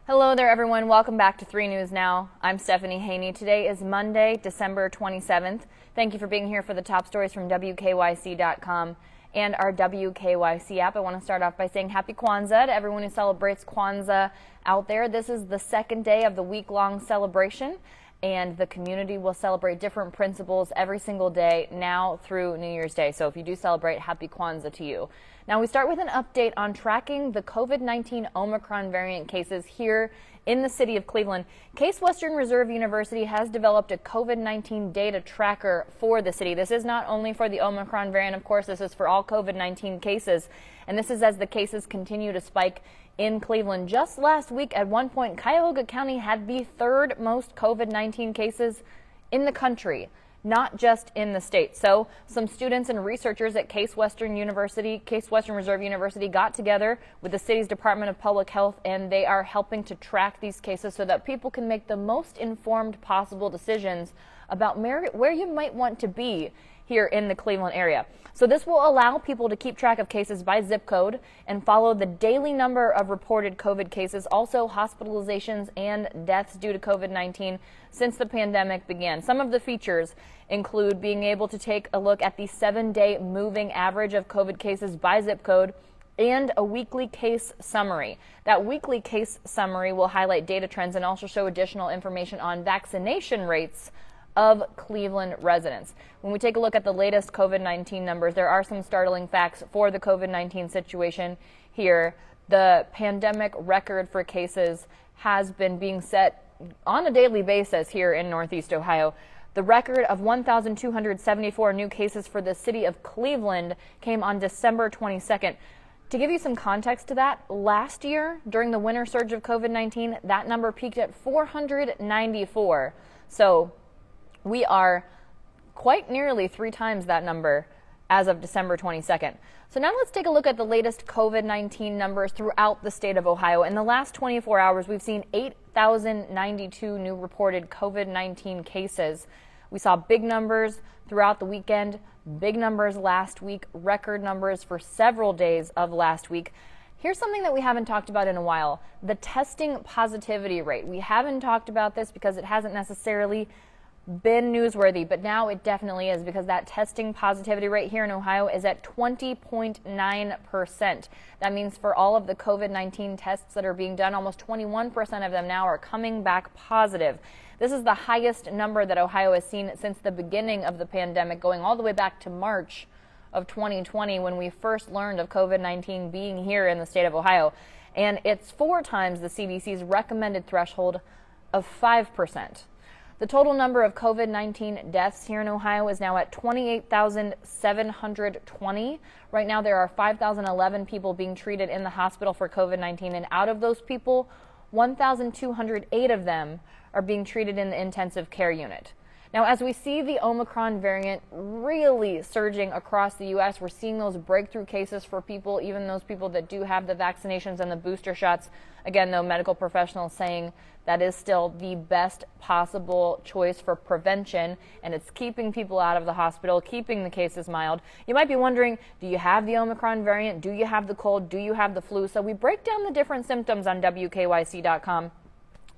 Hello there, everyone. Welcome back to 3 News Now. I'm Stephanie Haney. Today is Monday, December 27th. Thank you for being here for the top stories from WKYC.com and our WKYC app. I want to start off by saying Happy Kwanzaa to everyone who celebrates Kwanzaa out there. This is the second day of the week-long celebration, and the community will celebrate different principles every single day now through New Year's Day. So if you do celebrate, Happy Kwanzaa to you. Now we start with an update on tracking the COVID-19 Omicron variant cases here in the city of Cleveland. Case Western Reserve University has developed a COVID-19 data tracker for the city. This is not only for the Omicron variant, of course, this is for all COVID-19 cases. And this is as the cases continue to spike in Cleveland. Just last week, at one point, Cuyahoga County had the third most COVID-19 cases in the country, not just in the state. So some students and researchers at Case Western Reserve University got together with the city's Department of Public Health, and they are helping to track these cases so that people can make the most informed possible decisions about where you might want to be here in the Cleveland area. So this will allow people to keep track of cases by zip code and follow the daily number of reported COVID cases, also hospitalizations and deaths due to COVID-19 since the pandemic began. Some of the features include being able to take a look at the 7-day moving average of COVID cases by zip code and a weekly case summary. That weekly case summary will highlight data trends and also show additional information on vaccination rates of Cleveland residents. When we take a look at the latest COVID-19 numbers, there are some startling facts for the COVID-19 situation here. The pandemic record for cases has been being set on a daily basis here in Northeast Ohio. The record of 1,274 new cases for the city of Cleveland came on December 22nd. To give you some context to that, last year during the winter surge of COVID-19, that number peaked at 494. So we are quite nearly 3 times that number as of December 22nd. So now let's take a look at the latest COVID-19 numbers throughout the state of Ohio. In the last 24 hours, we've seen 8,092 new reported COVID-19 cases. We saw big numbers throughout the weekend, big numbers last week, record numbers for several days of last week. Here's something that we haven't talked about in a while, the testing positivity rate. We haven't talked about this because it hasn't necessarily been newsworthy, but now it definitely is, because that testing positivity rate here in Ohio is at 20.9%. That means for all of the COVID-19 tests that are being done, almost 21% of them now are coming back positive. This is the highest number that Ohio has seen since the beginning of the pandemic, going all the way back to March of 2020 when we first learned of COVID-19 being here in the state of Ohio. And it's 4 times the CDC's recommended threshold of 5%. The total number of COVID-19 deaths here in Ohio is now at 28,720. Right now there are 5,011 people being treated in the hospital for COVID-19, and out of those people, 1,208 of them are being treated in the intensive care unit. Now, as we see the Omicron variant really surging across the U.S., we're seeing those breakthrough cases for people, even those people that do have the vaccinations and the booster shots. Again, though, medical professionals saying that is still the best possible choice for prevention, and it's keeping people out of the hospital, keeping the cases mild. You might be wondering, do you have the Omicron variant? Do you have the cold? Do you have the flu? So we break down the different symptoms on WKYC.com.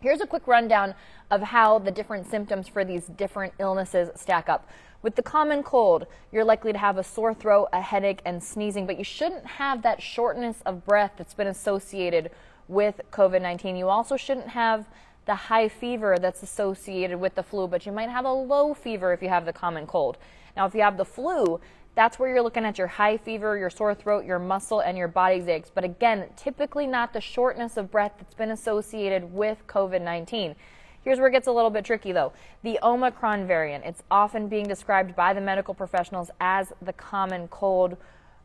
Here's a quick rundown of how the different symptoms for these different illnesses stack up. With the common cold, you're likely to have a sore throat, a headache, and sneezing, but you shouldn't have that shortness of breath that's been associated with COVID-19. You also shouldn't have the high fever that's associated with the flu, but you might have a low fever if you have the common cold. Now, if you have the flu, that's where you're looking at your high fever, your sore throat, your muscle, and your body's aches. But again, typically not the shortness of breath that's been associated with COVID-19. Here's where it gets a little bit tricky, though. The Omicron variant, it's often being described by the medical professionals as the common cold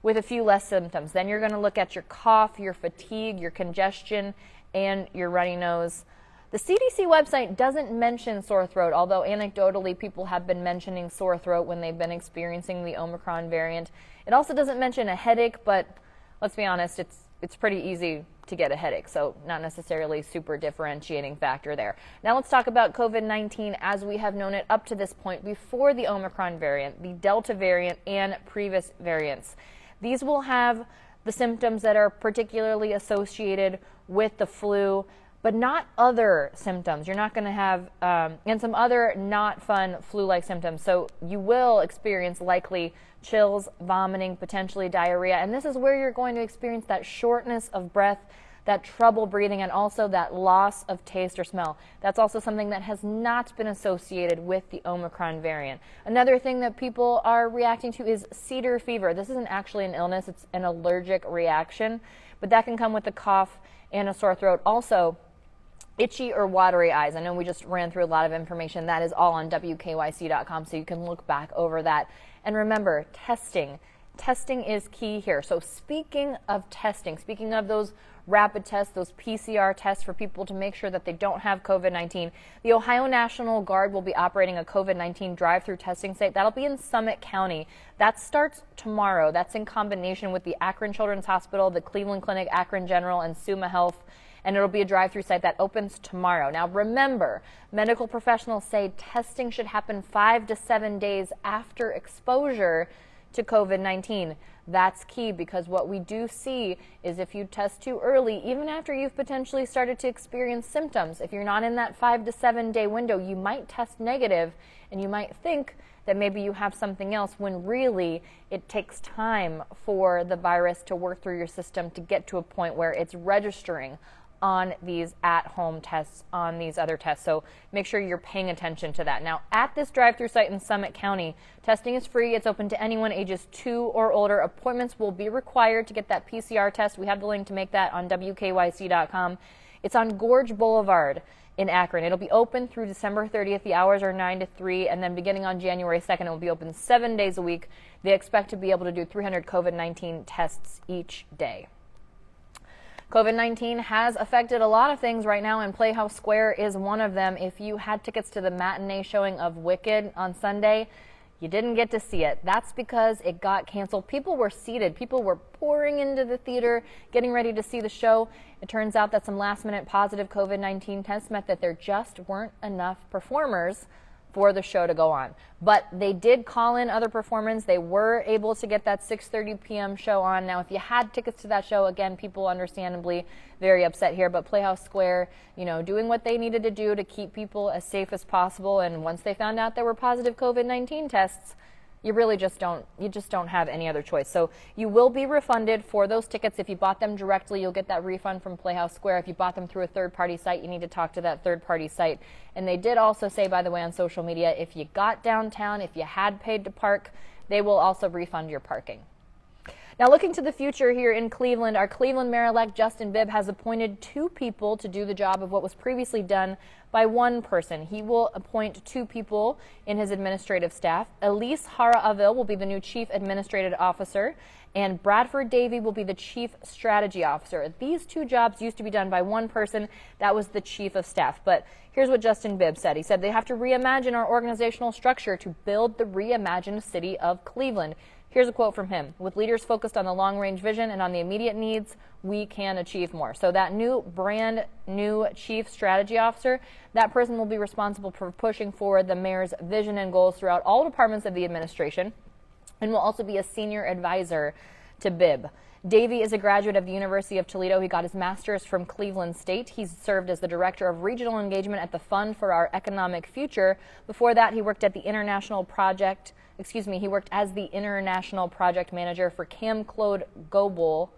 with a few less symptoms. Then you're going to look at your cough, your fatigue, your congestion, and your runny nose. The CDC website doesn't mention sore throat, although anecdotally people have been mentioning sore throat when they've been experiencing the Omicron variant. It also doesn't mention a headache, but let's be honest, it's pretty easy to get a headache, so not necessarily super differentiating factor there. Now let's talk about COVID-19 as we have known it up to this point before the Omicron variant, the Delta variant, and previous variants. These will have the symptoms that are particularly associated with the flu. but not other symptoms. You're not going to have, and some other not fun flu-like symptoms. So you will experience likely chills, vomiting, potentially diarrhea. And this is where you're going to experience that shortness of breath, that trouble breathing, and also that loss of taste or smell. That's also something that has not been associated with the Omicron variant. Another thing that people are reacting to is cedar fever. This isn't actually an illness, it's an allergic reaction, but that can come with a cough and a sore throat. Also, itchy or watery eyes. I know we just ran through a lot of information. That is all on WKYC.com, so you can look back over that. And remember, testing. Testing is key here. So speaking of testing, speaking of those rapid tests, those PCR tests for people to make sure that they don't have COVID-19, the Ohio National Guard will be operating a COVID-19 drive-thru testing site. That'll be in Summit County. That starts tomorrow. That's in combination with the Akron Children's Hospital, the Cleveland Clinic, Akron General, and Summa Health. And it'll be a drive-thru site that opens tomorrow. Now remember, medical professionals say testing should happen 5 to 7 days after exposure to COVID-19. That's key, because what we do see is if you test too early, even after you've potentially started to experience symptoms, if you're not in that 5 to 7 day window, you might test negative and you might think that maybe you have something else, when really it takes time for the virus to work through your system to get to a point where it's registering on these at-home tests, on these other tests. So make sure you're paying attention to that. Now, at this drive-thru site in Summit County, testing is free. It's open to anyone ages 2 or older. Appointments will be required to get that PCR test. We have the link to make that on WKYC.com. It's on Gorge Boulevard in Akron. It'll be open through December 30th. The hours are 9 to 3, and then beginning on January 2nd, it will be open 7 days a week. They expect to be able to do 300 COVID-19 tests each day. COVID-19 has affected a lot of things right now, and Playhouse Square is one of them. If you had tickets to the matinee showing of Wicked on Sunday, you didn't get to see it. That's because it got canceled. People were seated. People were pouring into the theater, getting ready to see the show. It turns out that some last-minute positive COVID-19 tests meant that there just weren't enough performers for the show to go on. But they did call in other performers. They were able to get that 6:30 p.m. show on. Now, if you had tickets to that show, again, people understandably very upset here, but Playhouse Square, doing what they needed to do to keep people as safe as possible. And once they found out there were positive COVID-19 tests, you really just don't have any other choice. So you will be refunded for those tickets. If you bought them directly, you'll get that refund from Playhouse Square. If you bought them through a third-party site, you need to talk to that third-party site. And they did also say, by the way, on social media, if you got downtown, if you had paid to park, they will also refund your parking. Now, looking to the future here in Cleveland, our Cleveland Mayor-elect Justin Bibb has appointed 2 people to do the job of what was previously done by 1 person. He will appoint 2 people in his administrative staff. Elise Hara-Avil will be the new Chief Administrative Officer, and Bradford Davey will be the Chief Strategy Officer. These 2 jobs used to be done by 1 person. That was the Chief of Staff. But here's what Justin Bibb said. He said they have to reimagine our organizational structure to build the reimagined city of Cleveland. Here's a quote from him. With leaders focused on the long-range vision and on the immediate needs, we can achieve more. So that brand new Chief Strategy Officer, that person will be responsible for pushing forward the mayor's vision and goals throughout all departments of the administration, and will also be a senior advisor to Bibb. Davey is a graduate of the University of Toledo. He got his master's from Cleveland State. He's served as the director of regional engagement at the Fund for Our Economic Future. Before that, he worked as the international project manager for Camcode Global,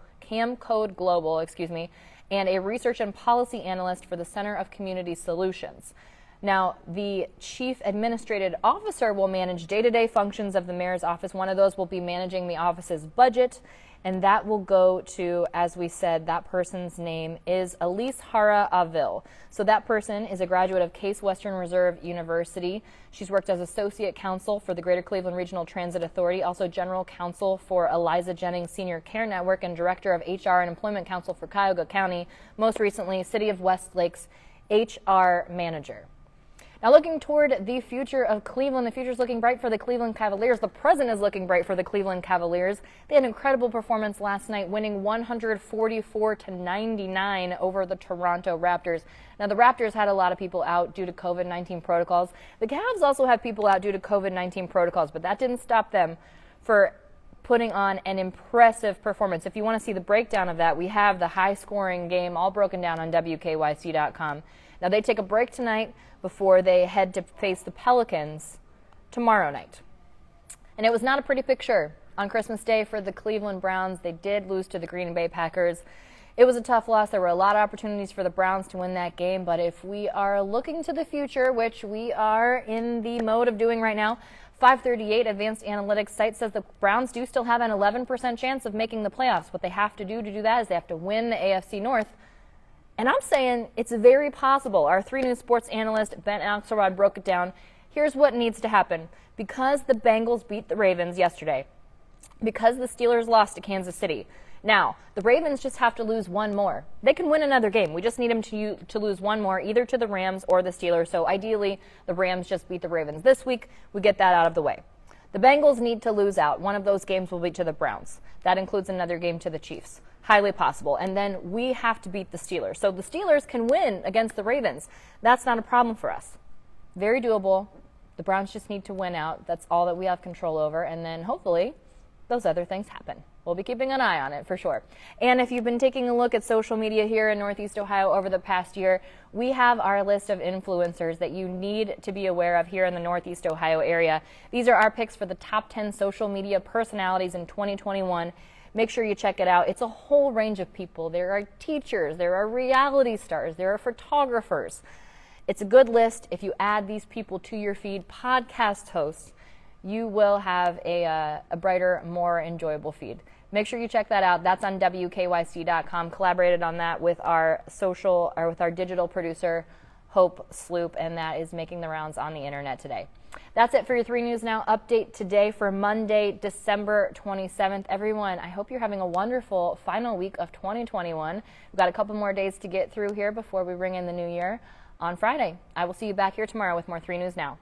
and a research and policy analyst for the Center of Community Solutions. Now, the Chief Administrative Officer will manage day-to-day functions of the mayor's office. One of those will be managing the office's budget, and that will go to, as we said, that person's name is Elise Hara-Avil. So that person is a graduate of Case Western Reserve University. She's worked as Associate Counsel for the Greater Cleveland Regional Transit Authority, also General Counsel for Eliza Jennings Senior Care Network, and Director of HR and Employment Counsel for Cuyahoga County. Most recently, City of Westlake's HR Manager. Now, looking toward the future of Cleveland, the future is looking bright for the Cleveland Cavaliers. The present is looking bright for the Cleveland Cavaliers. They had an incredible performance last night, winning 144-99 over the Toronto Raptors. Now, the Raptors had a lot of people out due to COVID-19 protocols. The Cavs also have people out due to COVID-19 protocols, but that didn't stop them for putting on an impressive performance. If you want to see the breakdown of that, we have the high-scoring game all broken down on WKYC.com. Now, they take a break tonight before they head to face the Pelicans tomorrow night. And it was not a pretty picture on Christmas Day for the Cleveland Browns. They did lose to the Green Bay Packers. It was a tough loss. There were a lot of opportunities for the Browns to win that game, but if we are looking to the future, which we are in the mode of doing right now, 538 Advanced Analytics site says the Browns do still have an 11% chance of making the playoffs. What they have to do that is they have to win the AFC North. And I'm saying it's very possible. Our 3 News sports analyst, Ben Axelrod, broke it down. Here's what needs to happen. Because the Bengals beat the Ravens yesterday, because the Steelers lost to Kansas City, now, the Ravens just have to lose one more. They can win another game. We just need them to lose one more, either to the Rams or the Steelers. So ideally, the Rams just beat the Ravens this week. We get that out of the way. The Bengals need to lose out. One of those games will be to the Browns. That includes another game to the Chiefs. Highly possible. And then we have to beat the Steelers. So the Steelers can win against the Ravens. That's not a problem for us. Very doable. The Browns just need to win out. That's all that we have control over. And then hopefully those other things happen. We'll be keeping an eye on it for sure. And if you've been taking a look at social media here in Northeast Ohio over the past year, we have our list of influencers that you need to be aware of here in the Northeast Ohio area. These are our picks for the top 10 social media personalities in 2021. Make sure you check it out. It's a whole range of people. There are teachers, there are reality stars, there are photographers. It's a good list. If you add these people to your feed, podcast hosts, you will have a brighter, more enjoyable feed. Make sure you check that out. That's on WKYC.com. Collaborated on that with our digital producer, Hope Sloop, and that is making the rounds on the internet today. That's it for your 3 News Now update today for Monday, December 27th. Everyone, I hope you're having a wonderful final week of 2021. We've got a couple more days to get through here before we ring in the new year on Friday. I will see you back here tomorrow with more 3 News Now.